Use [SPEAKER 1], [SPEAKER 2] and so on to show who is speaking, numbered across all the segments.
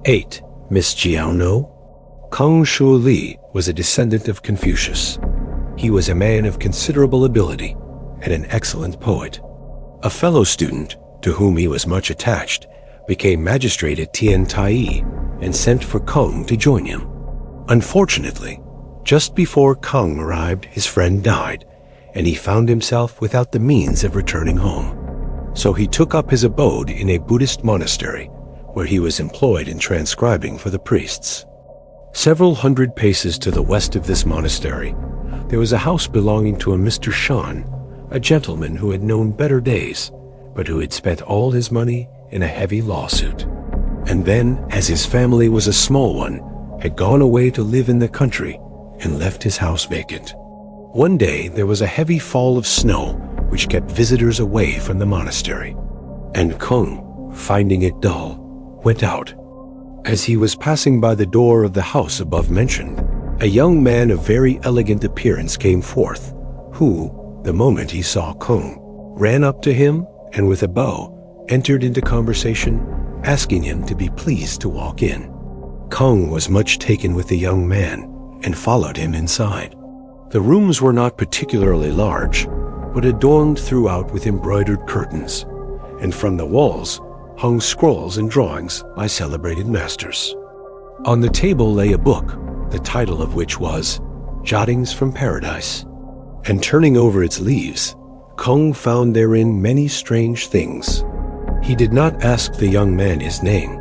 [SPEAKER 1] 8. Miss CHIAO-NO. Kung Shu Li was a descendant of Confucius. He was a man of considerable ability and an excellent poet. A fellow student, to whom he was much attached, became magistrate at Tiantai and sent for Kung to join him. Unfortunately, just before Kung arrived, his friend died, and he found himself without the means of returning home. So he took up his abode in a Buddhist monastery, where he was employed in transcribing for the priests. Several hundred paces to the west of this monastery, there was a house belonging to a Mr. Shan, a gentleman who had known better days, but who had spent all his money in a heavy lawsuit. And then, as his family was a small one, had gone away to live in the country and left his house vacant. One day there was a heavy fall of snow which kept visitors away from the monastery, and Kung, finding it dull, went out. As he was passing by the door of the house above mentioned, a young man of very elegant appearance came forth, who, the moment he saw Kung, ran up to him and with a bow entered into conversation, asking him to be pleased to walk in. Kung was much taken with the young man and followed him inside. The rooms were not particularly large, but adorned throughout with embroidered curtains, and from the walls hung scrolls and drawings by celebrated masters. On the table lay a book, the title of which was Jottings from Paradise, and turning over its leaves, Kung found therein many strange things. He did not ask the young man his name,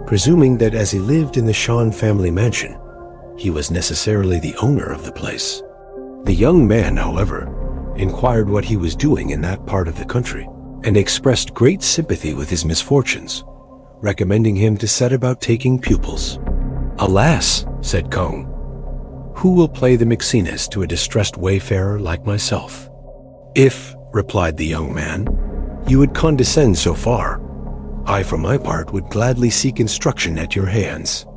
[SPEAKER 1] presuming that as he lived in the Shan family mansion, he was necessarily the owner of the place. The young man, however, inquired what he was doing in that part of the country, and expressed great sympathy with his misfortunes, recommending him to set about taking pupils. "Alas," said Kung, "who will play the Maecenas to a distressed wayfarer like myself?" "If," replied the young man, "you would condescend so far, I for my part would gladly seek instruction at your hands."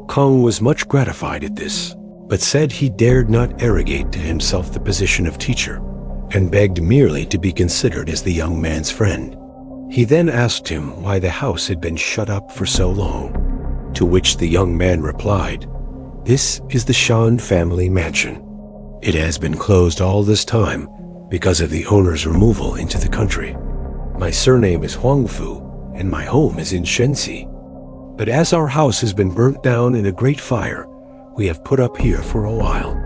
[SPEAKER 1] Kung was much gratified at this, but said he dared not arrogate to himself the position of teacher, and begged merely to be considered as the young man's friend. He then asked him why the house had been shut up for so long, to which the young man replied, "This is the Shan family mansion. It has been closed all this time because of the owner's removal into the country. My surname is Huangfu, and my home is in Shenxi. But as our house has been burnt down in a great fire, we have put up here for a while."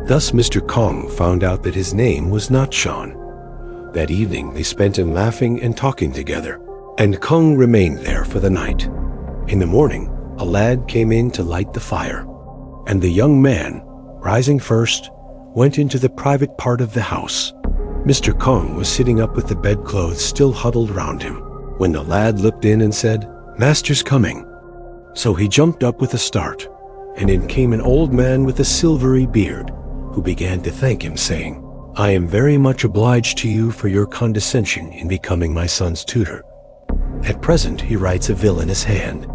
[SPEAKER 1] Thus Mr. Kong found out that his name was not Shan. That evening they spent in laughing and talking together, and Kung remained there for the night. In the morning, a lad came in to light the fire, and the young man, rising first, went into the private part of the house. Mr. Kong was sitting up with the bedclothes still huddled round him, when the lad looked in and said, "Master's coming." So he jumped up with a start, and in came an old man with a silvery beard, who began to thank him, saying, "I am very much obliged to you for your condescension in becoming my son's tutor. At present he writes a villainous hand,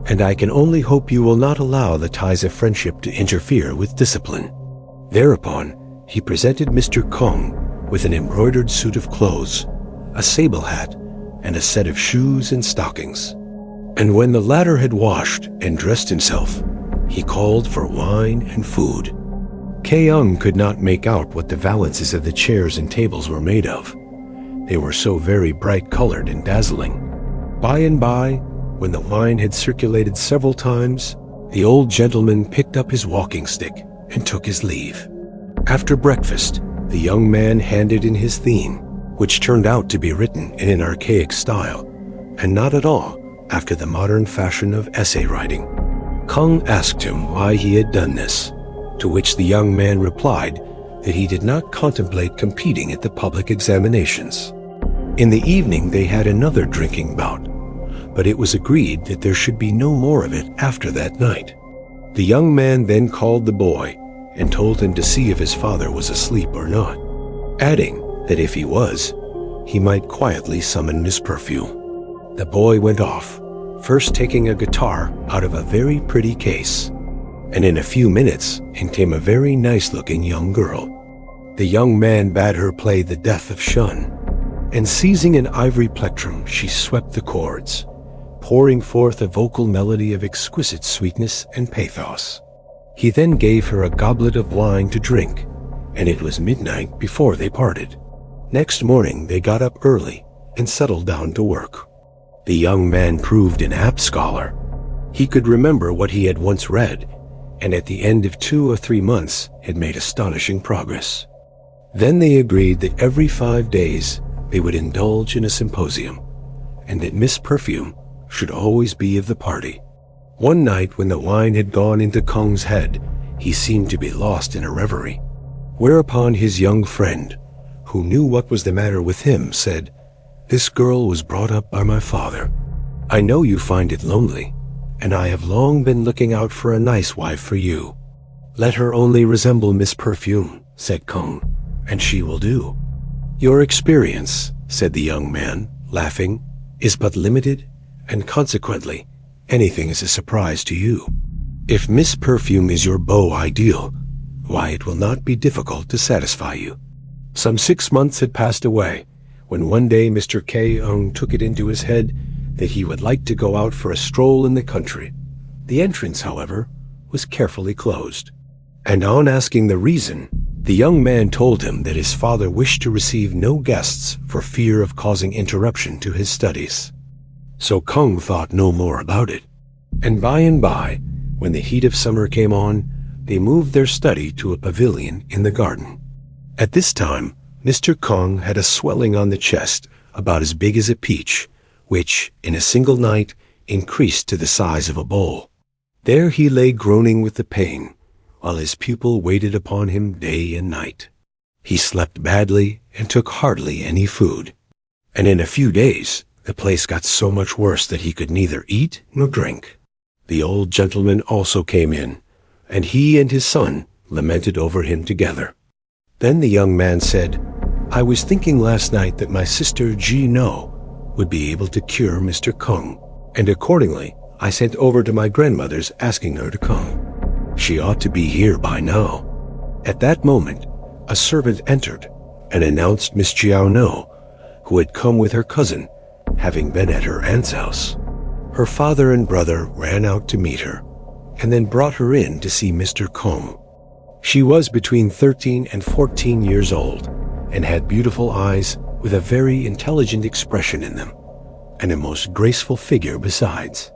[SPEAKER 1] and I can only hope you will not allow the ties of friendship to interfere with discipline." Thereupon he presented Mr. Kong with an embroidered suit of clothes, a sable hat, and a set of shoes and stockings. And when the latter had washed and dressed himself, he called for wine and food. Keung could not make out what the valances of the chairs and tables were made of. They were so very bright-colored and dazzling. By and by, when the wine had circulated several times, the old gentleman picked up his walking stick and took his leave. After breakfast, the young man handed in his theme, which turned out to be written in an archaic style, and not at all after the modern fashion of essay writing. Kung asked him why he had done this, to which the young man replied that he did not contemplate competing at the public examinations. In the evening they had another drinking bout, but it was agreed that there should be no more of it after that night. The young man then called the boy and told him to see if his father was asleep or not, adding that if he was, he might quietly summon Miss Perfume. The boy went off, first taking a guitar out of a very pretty case, and in a few minutes in came a very nice-looking young girl. The young man bade her play the Death of Shun, and seizing an ivory plectrum she swept the chords, pouring forth a vocal melody of exquisite sweetness and pathos. He then gave her a goblet of wine to drink, and it was midnight before they parted. Next morning they got up early and settled down to work. The young man proved an apt scholar. He could remember what he had once read, and at the end of 2 or 3 months had made astonishing progress. Then they agreed that every 5 days they would indulge in a symposium, and that Miss Perfume should always be of the party. One night when the wine had gone into Kong's head, he seemed to be lost in a reverie. Whereupon his young friend, who knew what was the matter with him, said, "This girl was brought up by my father. I know you find it lonely, and I have long been looking out for a nice wife for you. Let her only resemble Miss Perfume," said Kong, "and she will do." "Your experience," said the young man, laughing, "is but limited, and consequently, anything is a surprise to you. If Miss Perfume is your beau ideal, why, it will not be difficult to satisfy you." Some 6 months had passed away, when one day Mr. K-ung took it into his head that he would like to go out for a stroll in the country. The entrance, however, was carefully closed, and on asking the reason, the young man told him that his father wished to receive no guests for fear of causing interruption to his studies. So Kong thought no more about it, and by, when the heat of summer came on, they moved their study to a pavilion in the garden. At this time, Mr. Kong had a swelling on the chest about as big as a peach, which, in a single night, increased to the size of a bowl. There he lay groaning with the pain, while his pupil waited upon him day and night. He slept badly and took hardly any food, and in a few days the place got so much worse that he could neither eat nor drink. The old gentleman also came in, and he and his son lamented over him together. Then the young man said, "I was thinking last night that my sister CHIAO-NO would be able to cure Mr. Kong, and accordingly I sent over to my grandmother's asking her to come. She ought to be here by now." At that moment, a servant entered and announced Miss CHIAO-NO, who had come with her cousin, having been at her aunt's house. Her father and brother ran out to meet her, and then brought her in to see Mr. Kong. She was between 13 and 14 years old, and had beautiful eyes with a very intelligent expression in them, and a most graceful figure besides.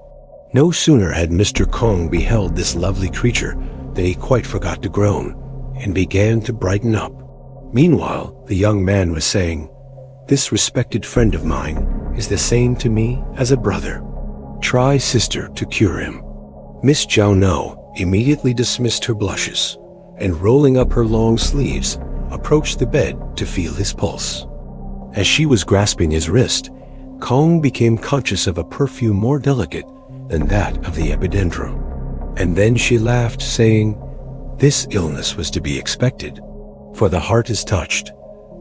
[SPEAKER 1] No sooner had Mr. Kong beheld this lovely creature than he quite forgot to groan, and began to brighten up. Meanwhile, the young man was saying, "This respected friend of mine is the same to me as a brother. Try, sister, to cure him." Miss CHIAO-NO immediately dismissed her blushes, and rolling up her long sleeves, approached the bed to feel his pulse. As she was grasping his wrist, Kong became conscious of a perfume more delicate than that of the epidendrum. And then she laughed, saying, "This illness was to be expected, for the heart is touched.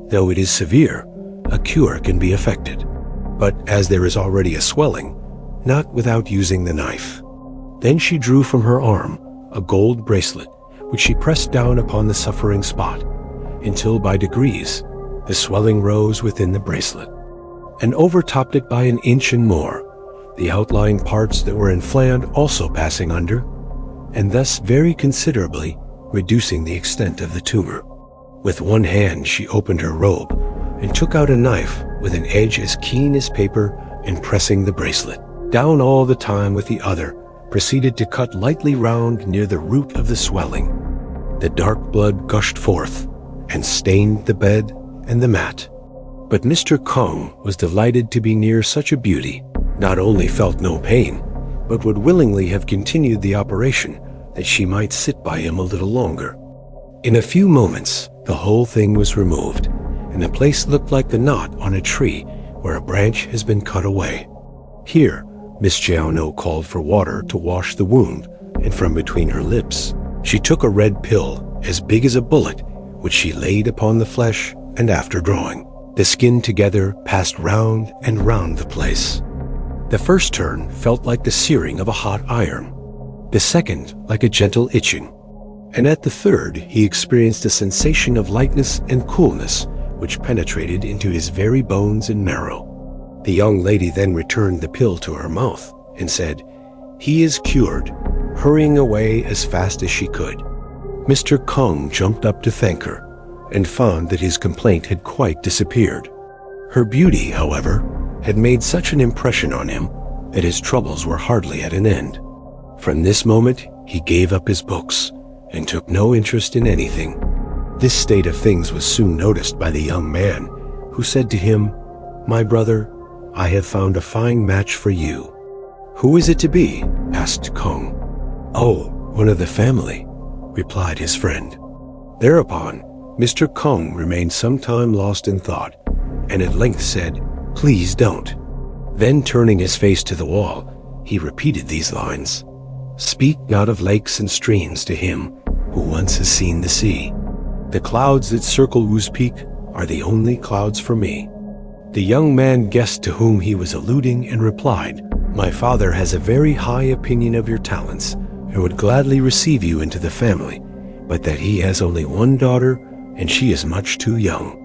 [SPEAKER 1] Though it is severe, a cure can be effected. But as there is already a swelling, not without using the knife." Then she drew from her arm a gold bracelet, which she pressed down upon the suffering spot, until by degrees the swelling rose within the bracelet, and overtopped it by an inch and more, the outlying parts that were inflamed also passing under, and thus very considerably reducing the extent of the tumor. With one hand she opened her robe, and took out a knife with an edge as keen as paper, and pressing the bracelet down all the time with the other, proceeded to cut lightly round near the root of the swelling. The dark blood gushed forth, and stained the bed and the mat. But Mr. Kong was delighted to be near such a beauty, not only felt no pain, but would willingly have continued the operation that she might sit by him a little longer. In a few moments, the whole thing was removed, and the place looked like the knot on a tree where a branch has been cut away. Here, Miss CHIAO-NO called for water to wash the wound, and from between her lips, she took a red pill as big as a bullet, which she laid upon the flesh, and after drawing the skin together, passed round and round the place. The first turn felt like the searing of a hot iron, the second like a gentle itching, and at the third he experienced a sensation of lightness and coolness which penetrated into his very bones and marrow. The young lady then returned the pill to her mouth and said, "He is cured," hurrying away as fast as she could. Mr. Kong jumped up to thank her and found that his complaint had quite disappeared. Her beauty, however, had made such an impression on him that his troubles were hardly at an end. From this moment, he gave up his books and took no interest in anything. This state of things was soon noticed by the young man, who said to him, "My brother, I have found a fine match for you." "Who is it to be?" asked Kong. "Oh, one of the family," replied his friend. Thereupon, Mr. Kong remained some time lost in thought, and at length said, "Please don't." Then turning his face to the wall, he repeated these lines, "Speak not of lakes and streams to him who once has seen the sea. The clouds that circle Wu's peak are the only clouds for me." The young man guessed to whom he was alluding and replied, "My father has a very high opinion of your talents and would gladly receive you into the family, but that he has only one daughter and she is much too young.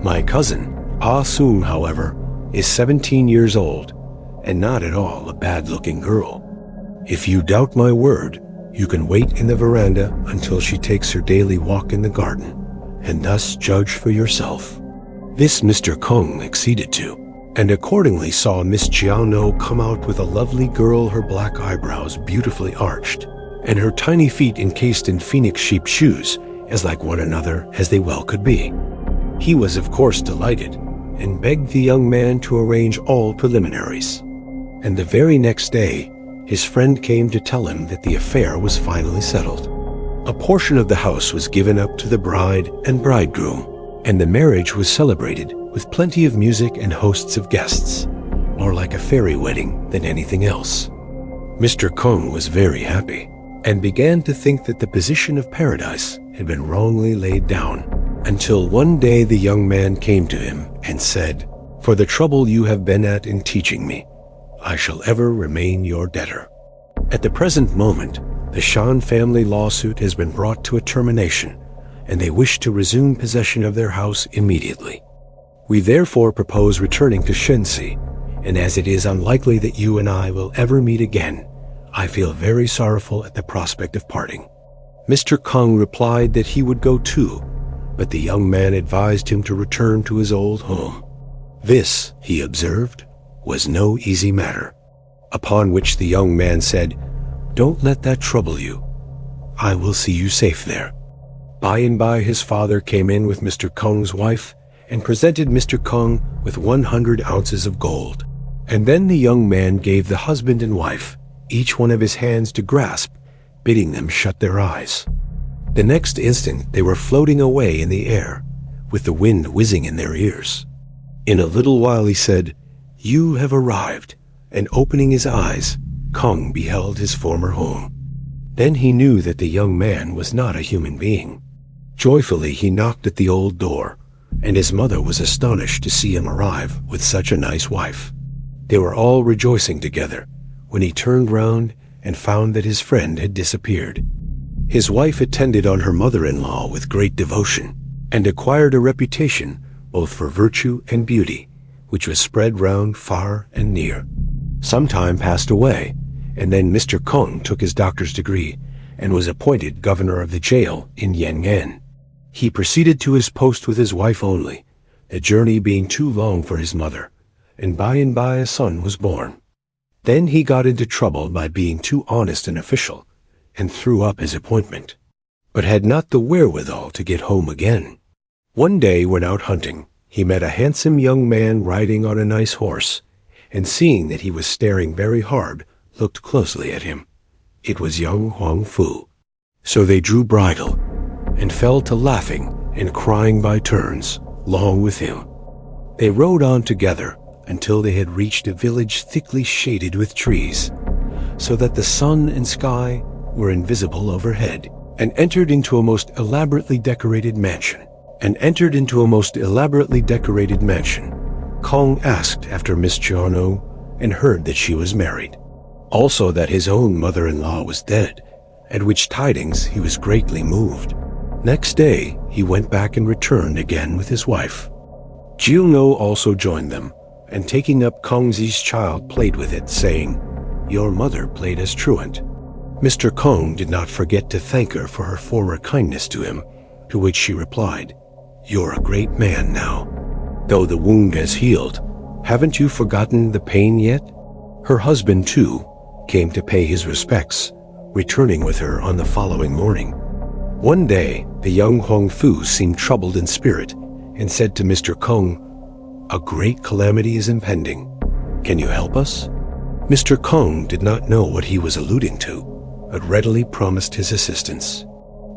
[SPEAKER 1] My cousin, Ah Soon, however, is 17 years old and not at all a bad-looking girl. If you doubt my word, you can wait in the veranda until she takes her daily walk in the garden, and thus judge for yourself." This Mr. Kong acceded to, and accordingly saw Miss CHIAO-NO come out with a lovely girl, her black eyebrows beautifully arched, and her tiny feet encased in phoenix sheep shoes, as like one another as they well could be. He was of course delighted, and begged the young man to arrange all preliminaries. And the very next day, his friend came to tell him that the affair was finally settled. A portion of the house was given up to the bride and bridegroom, and the marriage was celebrated with plenty of music and hosts of guests, more like a fairy wedding than anything else. Mr. Kong was very happy, and began to think that the position of paradise had been wrongly laid down, until one day the young man came to him and said, "For the trouble you have been at in teaching me, I shall ever remain your debtor." At the present moment, the Shan family lawsuit has been brought to a termination, and they wish to resume possession of their house immediately. We therefore propose returning to Shensi, and as it is unlikely that you and I will ever meet again, I feel very sorrowful at the prospect of parting. Mr. Kong replied that he would go too, but the young man advised him to return to his old home. This, he observed, was no easy matter. Upon which the young man said, "Don't let that trouble you. I will see you safe there." By and by his father came in with Mr. Kong's wife and presented Mr. Kong with 100 ounces of gold. And then the young man gave the husband and wife each one of his hands to grasp, bidding them shut their eyes. The next instant they were floating away in the air, with the wind whizzing in their ears. In a little while he said, "You have arrived," and opening his eyes, Kong beheld his former home. Then he knew that the young man was not a human being. Joyfully he knocked at the old door, and his mother was astonished to see him arrive with such a nice wife. They were all rejoicing together, when he turned round and found that his friend had disappeared. His wife attended on her mother-in-law with great devotion, and acquired a reputation both for virtue and beauty, which was spread round far and near. Some time passed away, and then Mr. Kong took his doctor's degree and was appointed governor of the jail in Yan'an. He proceeded to his post with his wife only, the journey being too long for his mother, and by a son was born. Then he got into trouble by being too honest and official, and threw up his appointment, but had not the wherewithal to get home again. One day when out hunting, he met a handsome young man riding on a nice horse, and seeing that he was staring very hard, looked closely at him. It was young Huang Fu. So they drew bridle, and fell to laughing and crying by turns, along with him. They rode on together until they had reached a village thickly shaded with trees, so that the sun and sky were invisible overhead, and entered into a most elaborately decorated mansion. Kong asked after Miss CHIAO-NO, and heard that she was married. Also that his own mother-in-law was dead, at which tidings he was greatly moved. Next day he went back and returned again with his wife. CHIAO-NO also joined them, and taking up Kongzi's child played with it, saying, "Your mother played as truant." Mr. Kong did not forget to thank her for her former kindness to him, to which she replied, "You're a great man now. Though the wound has healed, haven't you forgotten the pain yet?" Her husband, too, came to pay his respects, returning with her on the following morning. One day, the young Huang Fu seemed troubled in spirit and said to Mr. Kong, "A great calamity is impending. Can you help us?" Mr. Kong did not know what he was alluding to, but readily promised his assistance.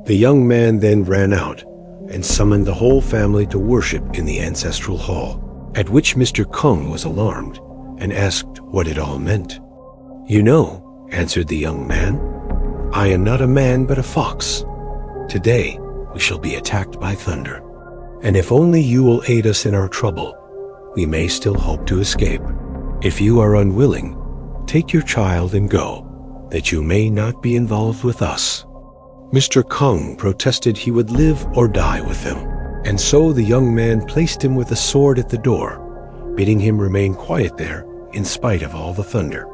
[SPEAKER 1] The young man then ran out and summoned the whole family to worship in the ancestral hall, at which Mr. Kong was alarmed and asked what it all meant. "You know," answered the young man, "I am not a man but a fox. Today we shall be attacked by thunder, and if only you will aid us in our trouble, we may still hope to escape. If you are unwilling, take your child and go, that you may not be involved with us." Mr. Kong protested he would live or die with them, and so the young man placed him with a sword at the door, bidding him remain quiet there in spite of all the thunder.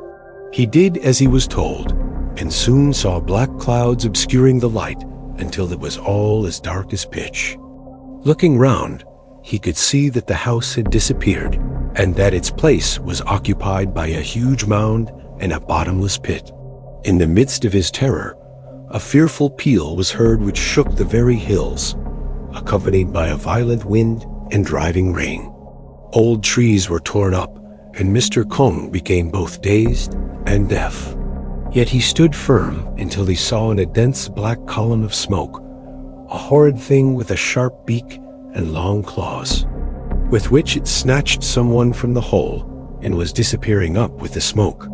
[SPEAKER 1] He did as he was told, and soon saw black clouds obscuring the light until it was all as dark as pitch. Looking round, he could see that the house had disappeared, and that its place was occupied by a huge mound and a bottomless pit. In the midst of his terror, a fearful peal was heard which shook the very hills, accompanied by a violent wind and driving rain. Old trees were torn up, and Mr. Kong became both dazed and deaf. Yet he stood firm until he saw in a dense black column of smoke a horrid thing with a sharp beak and long claws, with which it snatched someone from the hole and was disappearing up with the smoke.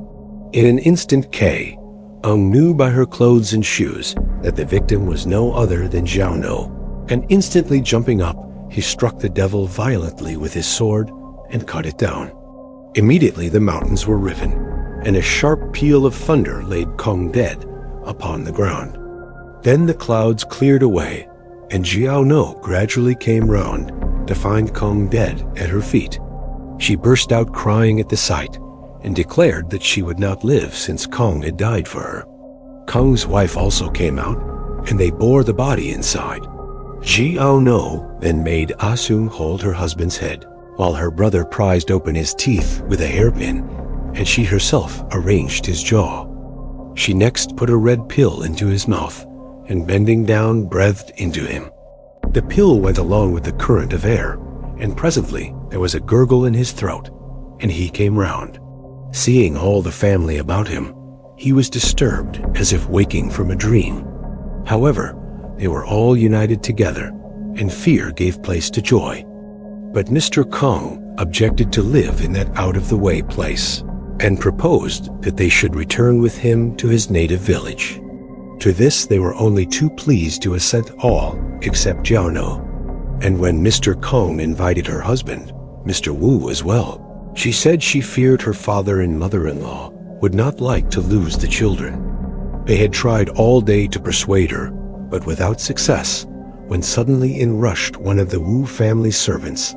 [SPEAKER 1] In an instant Ung knew by her clothes and shoes that the victim was no other than CHIAO-NO, and instantly jumping up, he struck the devil violently with his sword and cut it down. Immediately the mountains were riven, and a sharp peal of thunder laid Kong dead upon the ground. Then the clouds cleared away, and CHIAO-NO gradually came round to find Kong dead at her feet. She burst out crying at the sight, and declared that she would not live since Kong had died for her. Kong's wife also came out, and they bore the body inside. CHIAO-NO then made Ah-Sung hold her husband's head, while her brother prized open his teeth with a hairpin, and she herself arranged his jaw. She next put a red pill into his mouth, and bending down breathed into him. The pill went along with the current of air, and presently there was a gurgle in his throat, and he came round. Seeing all the family about him, he was disturbed as if waking from a dream. However, they were all united together, and fear gave place to joy. But Mr. Kong objected to live in that out-of-the-way place, and proposed that they should return with him to his native village. To this they were only too pleased to assent, all except CHIAO-NO. And when Mr. Kong invited her husband, Mr. Wu, as well, she said she feared her father and mother-in-law would not like to lose the children. They had tried all day to persuade her, but without success, when suddenly in rushed one of the Wu family's servants,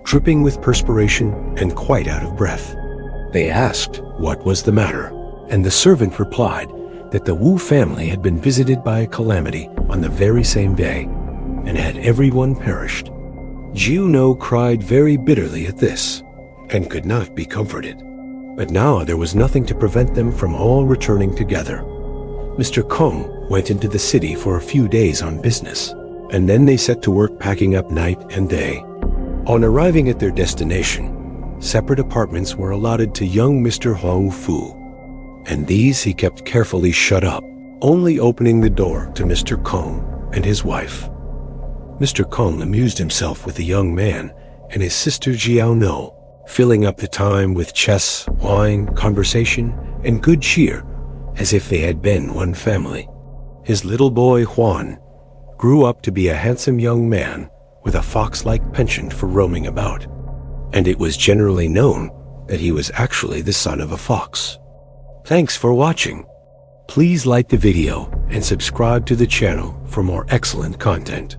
[SPEAKER 1] dripping with perspiration and quite out of breath. They asked what was the matter, and the servant replied that the Wu family had been visited by a calamity on the very same day, and had everyone perished. CHIAO-NO cried very bitterly at this, and could not be comforted. But now there was nothing to prevent them from all returning together. Mr. Kong went into the city for a few days on business, and then they set to work packing up night and day. On arriving at their destination, separate apartments were allotted to young Mr. Huang Fu, and these he kept carefully shut up, only opening the door to Mr. Kong and his wife. Mr. Kong amused himself with the young man and his sister CHIAO-NO, filling up the time with chess, wine, conversation, and good cheer, as if they had been one family. His little boy Juan grew up to be a handsome young man with a fox-like penchant for roaming about, and it was generally known that he was actually the son of a fox. Thanks for watching. Please like the video and subscribe to the channel for more excellent content.